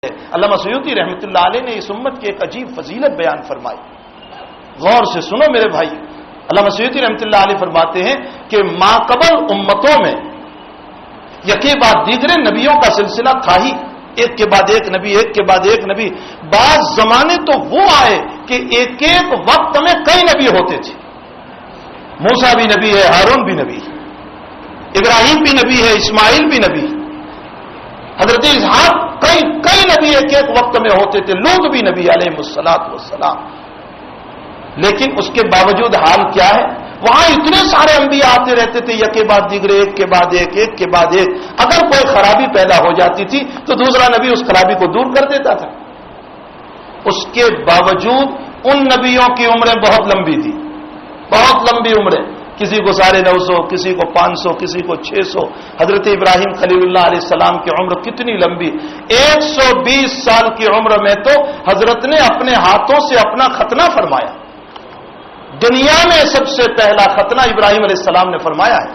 علامہ سیوطی رحمۃ اللہ علیہ نے اس امت کی ایک عجیب فضیلت بیان فرمائی. غور سے سنو میرے بھائی. علامہ سیوطی رحمۃ اللہ علیہ فرماتے ہیں کہ ماقبل امتوں میں یکے بعد دیگرے نبیوں کا سلسلہ تھا ہی، ایک کے بعد ایک نبی، ایک کے بعد ایک نبی. بعض زمانے تو وہ آئے کہ ایک ایک وقت میں کئی نبی ہوتے تھے. موسیٰ بھی نبی ہے، ہارون بھی نبی، ابراہیم بھی نبی ہے، اسماعیل بھی نبی، حضرت اسحاق، کئی نبی ایک ایک وقت میں ہوتے تھے، لوط بھی نبی علیہ الصلوۃ والسلام. لیکن اس کے باوجود حال کیا ہے؟ وہاں اتنے سارے انبیاء آتے رہتے تھے، یک کے بعد دیگرے، ایک کے بعد ایک، ایک کے بعد ایک. اگر کوئی خرابی پیدا ہو جاتی تھی تو دوسرا نبی اس خرابی کو دور کر دیتا تھا. اس کے باوجود ان نبیوں کی عمریں بہت لمبی تھی، بہت لمبی عمریں. کسی کو 950، کسی کو 500، کسی کو 600. حضرت ابراہیم خلیل اللہ علیہ السلام کی عمر کتنی لمبی، 120 سال کی عمر میں تو حضرت نے اپنے ہاتھوں سے اپنا ختنہ فرمایا. دنیا میں سب سے پہلا ختنہ ابراہیم علیہ السلام نے فرمایا ہے.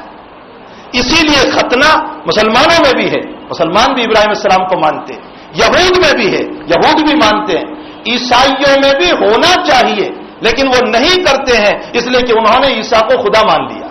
اسی لیے ختنہ مسلمانوں میں بھی ہے، مسلمان بھی ابراہیم علیہ السلام کو مانتے ہیں، یہود میں بھی ہے، یہود بھی مانتے ہیں، عیسائیوں میں بھی ہونا چاہیے، لیکن وہ نہیں کرتے ہیں اس لیے کہ انہوں نے عیسیٰ کو خدا مان لیا.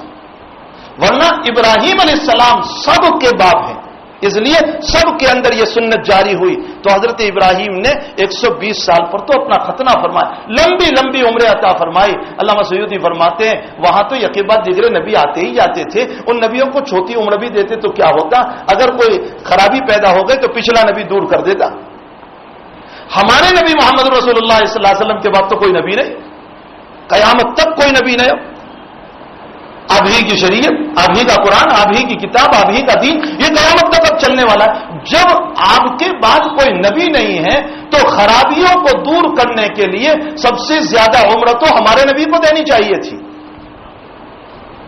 ورنہ ابراہیم علیہ السلام سب کے باپ ہیں، اس لیے سب کے اندر یہ سنت جاری ہوئی. تو حضرت ابراہیم نے 120 سال پر تو اپنا ختنہ فرمایا، لمبی لمبی عمریں عطا فرمائی. علامہ سیوطی فرماتے ہیں وہاں تو یکے بعد دیگرے نبی آتے ہی جاتے تھے. ان نبیوں کو چھوٹی عمر بھی دیتے تو کیا ہوتا؟ اگر کوئی خرابی پیدا ہو گئی تو پچھلا نبی دور کر دیتا. ہمارے نبی محمد رسول اللہ صلی اللہ علیہ وسلم کے بعد تو کوئی نبی نہیں، قیامت تک کوئی نبی نہیں. آپ ہی کی شریعت، آپ ہی کا قرآن، آپ ہی کی کتاب، آپ ہی کا دین، یہ قیامت تک اب چلنے والا ہے. جب آپ کے بعد کوئی نبی نہیں ہے تو خرابیوں کو دور کرنے کے لیے سب سے زیادہ عمر تو ہمارے نبی کو دینی چاہیے تھی.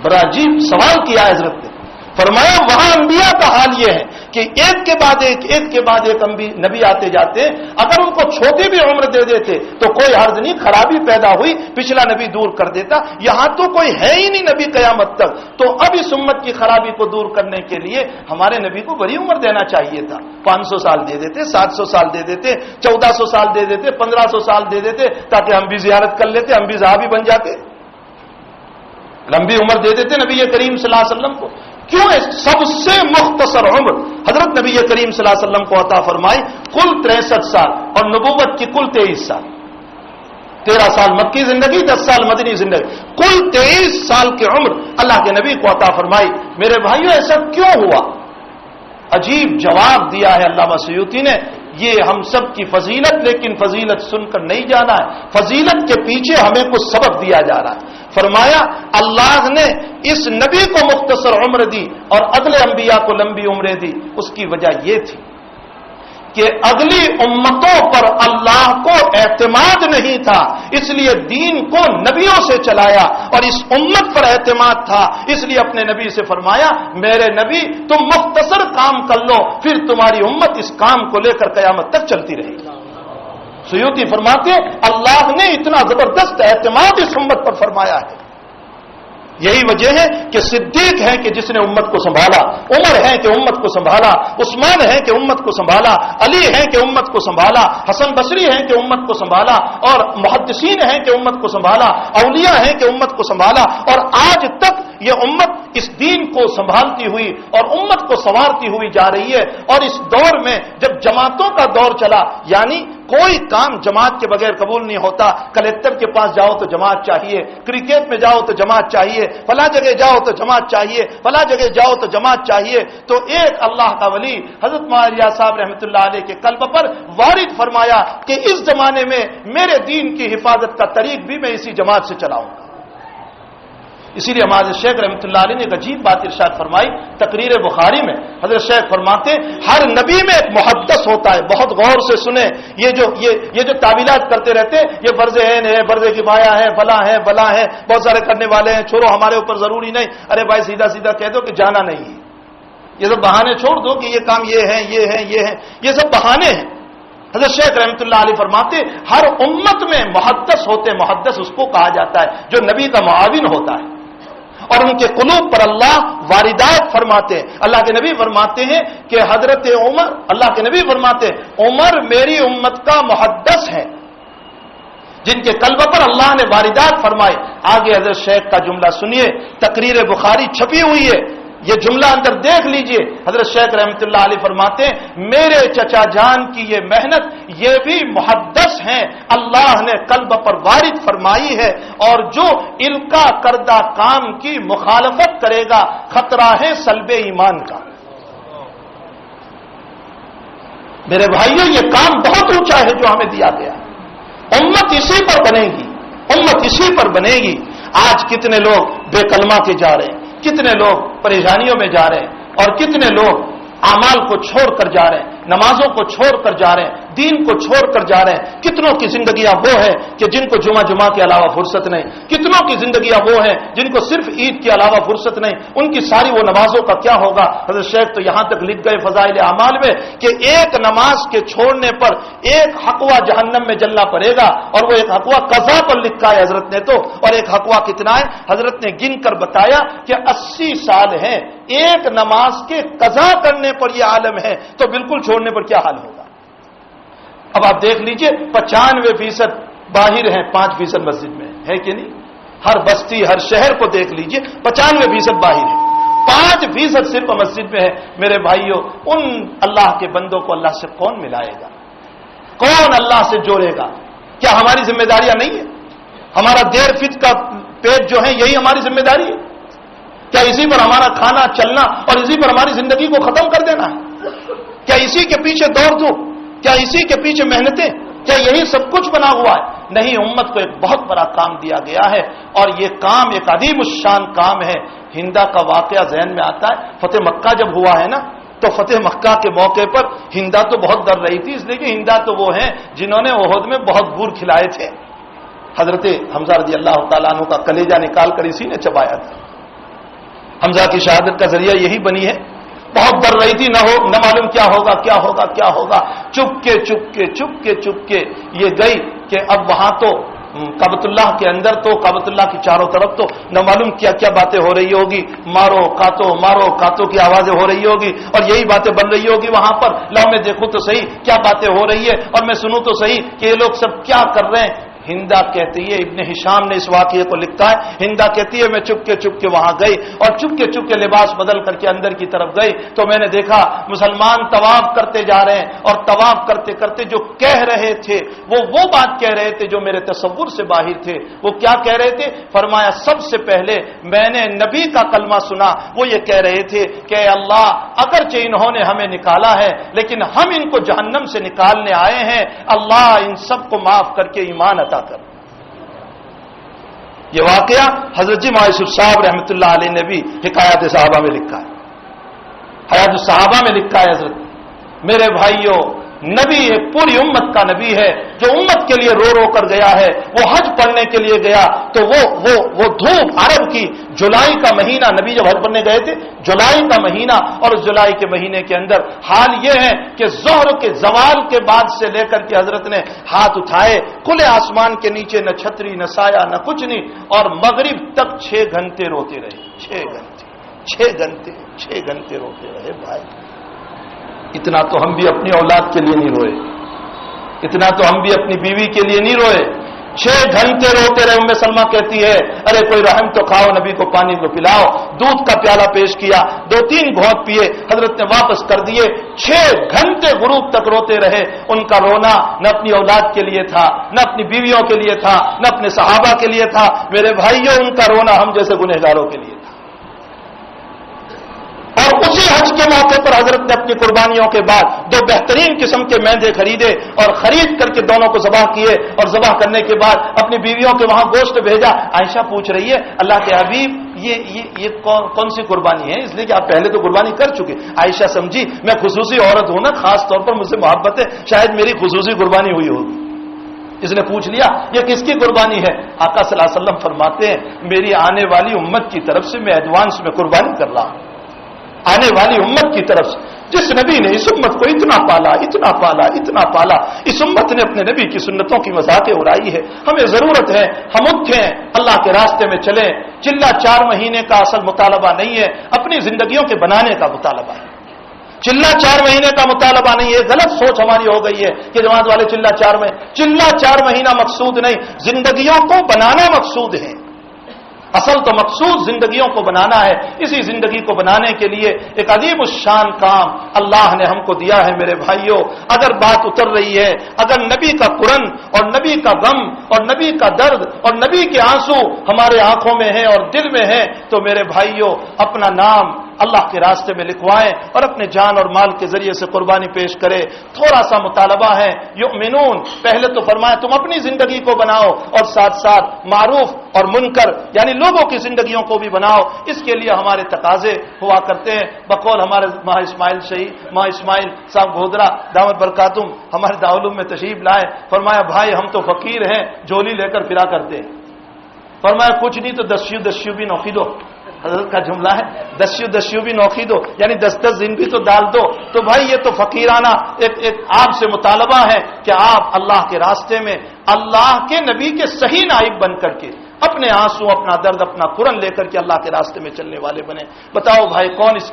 بڑا عجیب سوال کیا حضرت نے. فرمایا وہاں انبیاء کا حال یہ ہے کہ ایک کے بعد ایک، ایک کے بعد ایک نبی آتے جاتے، اگر ان کو چھوٹی بھی عمر دے دیتے تو کوئی حرج نہیں، خرابی پیدا ہوئی پچھلا نبی دور کر دیتا. یہاں تو کوئی ہے ہی نہیں نبی قیامت تک، تو اب اس امت کی خرابی کو دور کرنے کے لیے ہمارے نبی کو بڑی عمر دینا چاہیے تھا. 500 سال دے دیتے، 700 سال دے دیتے، 1400 سال دے دیتے، 1500 سال دے دیتے، تاکہ ہم بھی زیارت کر لیتے، ہم بھی صحابی بن جاتے. لمبی عمر دے دیتے نبی کریم صلی اللہ علیہ وسلم کو. کیوں ہے سب سے مختصر عمر حضرت نبی کریم صلی اللہ علیہ وسلم کو عطا فرمائی، کل 63 سال اور نبوت کی کل 23 سال. 13 سال مکی زندگی، 10 سال مدنی زندگی، کل 23 سال کی عمر اللہ کے نبی کو عطا فرمائی. میرے بھائیوں ایسا کیوں ہوا؟ عجیب جواب دیا ہے علامہ سیوطی نے. یہ ہم سب کی فضیلت، لیکن فضیلت سن کر نہیں جانا ہے، فضیلت کے پیچھے ہمیں کچھ سبق دیا جا رہا ہے. فرمایا اللہ نے اس نبی کو مختصر عمر دی اور اگلے انبیاء کو لمبی عمریں دی. اس کی وجہ یہ تھی کہ اگلی امتوں پر اللہ کو اعتماد نہیں تھا، اس لیے دین کو نبیوں سے چلایا، اور اس امت پر اعتماد تھا، اس لیے اپنے نبی سے فرمایا میرے نبی تم مختصر کام کر لو، پھر تمہاری امت اس کام کو لے کر قیامت تک چلتی رہے گی. سیوطی فرماتے اللہ نے اتنا زبردست اعتماد اس امت پر فرمایا ہے. یہی وجہ ہے کہ صدیق ہے کہ جس نے امت کو سنبھالا، عمر ہے کہ امت کو سنبھالا، عثمان ہے کہ امت کو سنبھالا، علی ہے کہ امت کو سنبھالا، حسن بصری ہے کہ امت کو سنبھالا، اور محدثین ہیں کہ امت کو سنبھالا، اولیاء ہیں کہ امت کو سنبھالا. اور آج تک یہ امت اس دین کو سنبھالتی ہوئی اور امت کو سنوارتی ہوئی جا رہی ہے. اور اس دور میں جب جماعتوں کا دور چلا، یعنی کوئی کام جماعت کے بغیر قبول نہیں ہوتا. کلیکٹر کے پاس جاؤ تو جماعت چاہیے، کرکٹ میں جاؤ تو جماعت چاہیے، فلاں جگہ جاؤ تو جماعت چاہیے، فلاں جگہ جاؤ تو جماعت چاہیے. تو ایک اللہ کا ولی حضرت معاویہ صاحب رحمۃ اللہ علیہ کے قلب پر وارد فرمایا کہ اس زمانے میں میرے دین کی حفاظت کا طریق بھی میں اسی جماعت سے چلاؤں گا. اسی لیے ہمارے شیخ رحمۃ اللہ علیہ نے ایک عجیب بات ارشاد فرمائی تقریر بخاری میں. حضرت شیخ فرماتے ہر نبی میں ایک محدث ہوتا ہے. بہت غور سے سنیں، یہ جو تعویلات کرتے رہتے یہ فرض عین ہے، فرض کفایہ ہے، فلاں ہے فلاں ہے، بہت سارے کرنے والے ہیں، چھوڑو ہمارے اوپر ضروری نہیں. ارے بھائی سیدھا سیدھا کہہ دو کہ جانا نہیں ہے. یہ سب بہانے چھوڑ دو کہ یہ کام یہ ہے، یہ ہے، یہ ہے، یہ سب بہانے ہیں. حضرت شیخ رحمۃ اللہ علیہ فرماتے ہر امت میں محدث ہوتے. محدث اس کو کہا جاتا ہے جو نبی کا معاون ہوتا ہے. اور ان کے قلوب پر اللہ واردات فرماتے ہیں. اللہ کے نبی فرماتے ہیں کہ حضرت عمر، اللہ کے نبی فرماتے ہیں عمر میری امت کا محدث ہے جن کے قلب پر اللہ نے واردات فرمائے. آگے حضرت شیخ کا جملہ سنیے، تقریر بخاری چھپی ہوئی ہے، یہ جملہ اندر دیکھ لیجئے. حضرت شیخ رحمۃ اللہ علیہ فرماتے ہیں میرے چچا جان کی یہ محنت، یہ بھی محدث ہیں، اللہ نے قلب پر وارد فرمائی ہے، اور جو القا کردہ کام کی مخالفت کرے گا خطرہ ہے سلب ایمان کا. میرے بھائیوں یہ کام بہت اونچا ہے جو ہمیں دیا گیا. امت اسی پر بنے گی، امت اسی پر بنے گی. آج کتنے لوگ بے کلمہ کے جا رہے ہیں، کتنے لوگ پریشانیوں میں جا رہے ہیں، اور کتنے لوگ اعمال کو چھوڑ کر جا رہے ہیں، نمازوں کو چھوڑ کر جا رہے ہیں، دین کو چھوڑ کر جا رہے ہیں. کتنوں کی زندگیاں وہ ہیں کہ جن کو جمعہ کے علاوہ فرصت نہیں، کتنوں کی زندگیاں وہ ہیں جن کو صرف عید کے علاوہ فرصت نہیں. ان کی ساری وہ نمازوں کا کیا ہوگا؟ حضرت شیخ تو یہاں تک لکھ گئے فضائل اعمال میں کہ ایک نماز کے چھوڑنے پر ایک حقوہ جہنم میں جلنا پڑے گا، اور وہ ایک حقوہ قضا پر لکھا ہے حضرت نے تو. اور ایک حقوہ کتنا ہے؟ حضرت نے گن کر بتایا کہ 80 سال ہیں ایک نماز کے قضا کرنے پر یہ عالم ہے، تو بالکل چھوڑنے پر کیا حال ہوگا؟ اب آپ دیکھ لیجئے 95% باہر ہیں، 5% مسجد میں ہے کہ نہیں؟ ہر بستی ہر شہر کو دیکھ لیجئے 95% باہر ہیں، 5% صرف مسجد میں ہے. میرے بھائیوں ان اللہ کے بندوں کو اللہ سے کون ملائے گا؟ کون اللہ سے جوڑے گا؟ کیا ہماری ذمہ داریاں نہیں ہے؟ ہمارا دیر فت کا پیٹ جو ہے یہی ہماری ذمہ داری ہے؟ کیا اسی پر ہمارا کھانا چلنا اور اسی پر ہماری زندگی کو ختم کر دینا ہے؟ کیا اسی کے پیچھے دوڑ دو؟ کیا اسی کے پیچھے محنتیں؟ کیا یہی سب کچھ بنا ہوا ہے؟ نہیں، امت کو ایک بہت بڑا کام دیا گیا ہے، اور یہ کام ایک عظیم الشان کام ہے. ہندا کا واقعہ ذہن میں آتا ہے. فتح مکہ جب ہوا ہے نا، تو فتح مکہ کے موقع پر ہندا تو بہت ڈر رہی تھی، اس لیے کہ ہندا تو وہ ہیں جنہوں نے احد میں بہت گور کھلائے تھے. حضرت حمزہ رضی اللہ تعالیٰ عنہ کا کلیجہ نکال کر اسی نے چبایا تھا. حمزہ کی شہادت کا ذریعہ یہی بنی ہے. بہت ڈر رہی تھی، نہ معلوم کیا ہوگا کیا ہوگا کیا ہوگا. چپ کے یہ گئی کہ اب وہاں تو کعبۃ اللہ کے اندر تو کعبۃ اللہ کی چاروں طرف تو نہ معلوم کیا کیا باتیں ہو رہی ہوگی، مارو کاتو کی آوازیں ہو رہی ہوگی، اور یہی باتیں بن رہی ہوگی وہاں پر. لاؤ میں دیکھوں تو صحیح کیا باتیں ہو رہی ہے، اور میں سنوں تو صحیح کہ یہ لوگ سب کیا کر رہے ہیں. ہندا کہتی ہے، ابن ہشام نے اس واقعے کو لکھا ہے، ہندا کہتی ہے میں چپ کے وہاں گئی، اور چپ کے لباس بدل کر کے اندر کی طرف گئی تو میں نے دیکھا مسلمان طواف کرتے جا رہے ہیں، اور طواف کرتے کرتے جو کہہ رہے تھے وہ بات کہہ رہے تھے جو میرے تصور سے باہر تھے. وہ کیا کہہ رہے تھے؟ فرمایا سب سے پہلے میں نے نبی کا کلمہ سنا. وہ یہ کہہ رہے تھے کہ اللہ اگرچہ انہوں نے ہمیں نکالا ہے لیکن ہم ان کو جہنم سے نکالنے آئے ہیں، اللہ ان سب کو معاف کر کے ایمان عطا کر. یہ واقعہ حضرت جی یوسف صاحب رحمۃ اللہ علیہ نے بھی حکایات صحابہ میں لکھا ہے، حیات الصحابہ میں لکھا ہے. حضرت میرے بھائیوں نبی ایک پوری امت کا نبی ہے جو امت کے لیے رو کر گیا ہے. وہ حج پڑھنے کے لیے گیا تو وہ دھوپ عرب کی جولائی کا مہینہ، نبی جب حج پڑھنے گئے تھے جولائی کا مہینہ، اور اس جولائی کے مہینے کے اندر حال یہ ہے کہ ظہر کے زوال کے بعد سے لے کر کے حضرت نے ہاتھ اٹھائے، کھلے آسمان کے نیچے نہ چھتری نہ سایہ نہ کچھ نہیں، اور مغرب تک 6 گھنٹے روتے رہے. 6 گھنٹے روتے رہے. بھائی اتنا تو ہم بھی اپنی اولاد کے لیے نہیں روئے، اتنا تو ہم بھی اپنی بیوی کے لیے نہیں روئے. 6 گھنٹے روتے رہے. ام سلمہ کہتی ہے ارے کوئی رحم تو کھاؤ، نبی کو پانی کو پلاؤ. دودھ کا پیالہ پیش کیا، 2-3 گھونٹ پیے، حضرت نے واپس کر دیے. 6 گھنٹے غروب تک روتے رہے. ان کا رونا نہ اپنی اولاد کے لیے تھا، نہ اپنی بیویوں کے لیے تھا، نہ اپنے صحابہ کے لیے تھا. میرے بھائیوں ان کا رونا ہم جیسے گنہگاروں کے لیے تھا. اور اسی حج کے موقع پر حضرت نے اپنی قربانیوں کے بعد 2 بہترین قسم کے مینڈے خریدے، اور خرید کر کے دونوں کو ذبح کیے، اور ذبح کرنے کے بعد اپنی بیویوں کے وہاں گوشت بھیجا. عائشہ پوچھ رہی ہے اللہ کے حبیب یہ کون سی قربانی ہے؟ اس لیے کہ آپ پہلے تو قربانی کر چکے. عائشہ سمجھی میں خصوصی عورت ہوں نا، خاص طور پر مجھ سے محبت ہے، شاید میری خصوصی قربانی ہوئی ہوگی. اس نے پوچھ لیا یہ کس کی قربانی ہے؟ آقا صلی اللہ علیہ وسلم فرماتے ہیں میری آنے والی امت کی طرف سے میں ایڈوانس میں قربانی کر رہا ہوں. آنے والی امت کی طرف سے، جس نبی نے اس امت کو اتنا پالا اتنا پالا اتنا پالا، اس امت نے اپنے نبی کی سنتوں کی مذاقیں اڑائی ہے. ہمیں ضرورت ہے ہم اٹھیں، اللہ کے راستے میں چلیں. چلہ 4 مہینے کا اصل مطالبہ نہیں ہے، اپنی زندگیوں کے بنانے کا مطالبہ ہے. چلہ 4 مہینے کا مطالبہ نہیں ہے. غلط سوچ ہماری ہو گئی ہے کہ جماعت والے چلہ 4 مہینہ مقصود نہیں، زندگیوں کو بنانا مقصود ہے. اصل تو مقصود زندگیوں کو بنانا ہے. اسی زندگی کو بنانے کے لیے ایک عظیم الشان کام اللہ نے ہم کو دیا ہے. میرے بھائیوں، اگر بات اتر رہی ہے، اگر نبی کا قرآن اور نبی کا غم اور نبی کا درد اور نبی کے آنسو ہمارے آنکھوں میں ہیں اور دل میں ہیں، تو میرے بھائیوں اپنا نام اللہ کے راستے میں لکھوائیں اور اپنے جان اور مال کے ذریعے سے قربانی پیش کرے. تھوڑا سا مطالبہ ہے. یؤمنون، پہلے تو فرمایا تم اپنی زندگی کو بناؤ اور ساتھ ساتھ معروف اور منکر یعنی لوگوں کی زندگیوں کو بھی بناؤ. اس کے لیے ہمارے تقاضے ہوا کرتے ہیں. بقول ہمارے ماں اسماعیل شہید، ماں اسماعیل صاحب گھودرا دامت برکاتم ہمارے دارالعلوم میں تشریف لائے. فرمایا بھائی ہم تو فقیر ہیں، جھولی لے کر پھرا کرتے ہیں. فرمایا کچھ نہیں تو دسیوں بھی نوکھی دو. حضرت کا جملہ ہے، دسیوں بھی نوکھی دو، یعنی 10 دن بھی تو ڈال دو. تو بھائی یہ تو فقیرانہ ایک آپ سے مطالبہ ہے کہ آپ اللہ کے راستے میں اللہ کے نبی کے صحیح نائب بن کر کے اپنے آنسو، اپنا درد، اپنا قرآن لے کر کے اللہ کے راستے میں چلنے والے بنے. بتاؤ بھائی کون اس